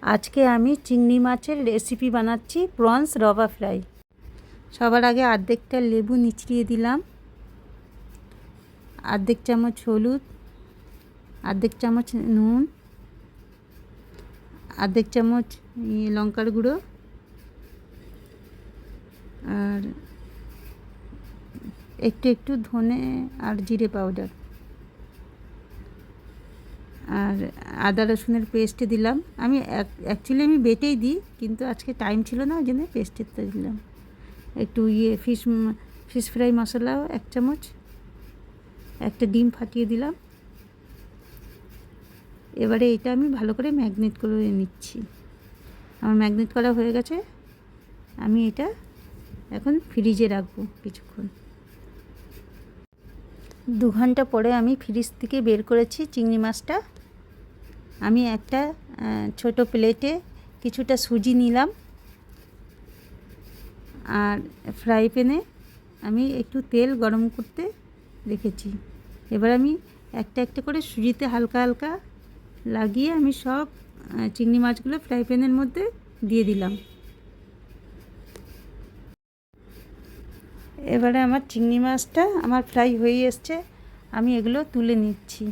আজকে আমি চিংড়ি মাছের রেসিপি বানাচ্ছি, প্রনস রবা ফ্রাই। সবার আগে অর্ধেকটা লেবু নিচড়িয়ে দিলাম, অর্ধেক চামচ হলুদ, অর্ধেক চামচ নুন, অর্ধেক চামচ লঙ্কার গুঁড়ো, আর একটু একটু ধনে আর জিরে পাউডার, আর আদা রসুনের পেস্ট দিলাম। আমি অ্যাকচুয়ালি বেটেই দিই, কিন্তু আজকে টাইম ছিল না, ওই জন্য পেস্টেরটা দিলাম। একটু ফিশ ফ্রাই মশলাও 1 চামচ, একটা ডিম ফাটিয়ে দিলাম। এবারে এটা আমি ভালো করে ম্যাগনেট করে নিচ্ছি। আমার ম্যাগনেট করা হয়ে গেছে। আমি এটা এখন ফ্রিজে রাখবো কিছুক্ষণ। 2 ঘন্টা পরে আমি ফ্রিজ থেকে বের করেছি চিংড়ি মাছটা। আমি একটা ছোট প্লেটে কিছুটা সুজি নিলাম, আর ফ্রাই প্যানে আমি একটু তেল গরম করতে রেখেছি। এবার আমি একটা একটা করে সুজিতে হালকা হালকা লাগিয়ে আমি সব চিংড়ি মাছগুলো ফ্রাই প্যানের মধ্যে দিয়ে দিলাম। এবারে আমার চিংড়ি মাছটা আমার ফ্রাই হয়ে এসছে, আমি এগুলো তুলে নিচ্ছি।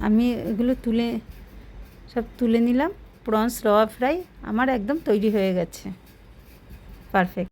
আমি এগুলো সব তুলে নিলাম। প্রনস রবা ফ্রাই আমার একদম তৈরি হয়ে গেছে, পারফেক্ট।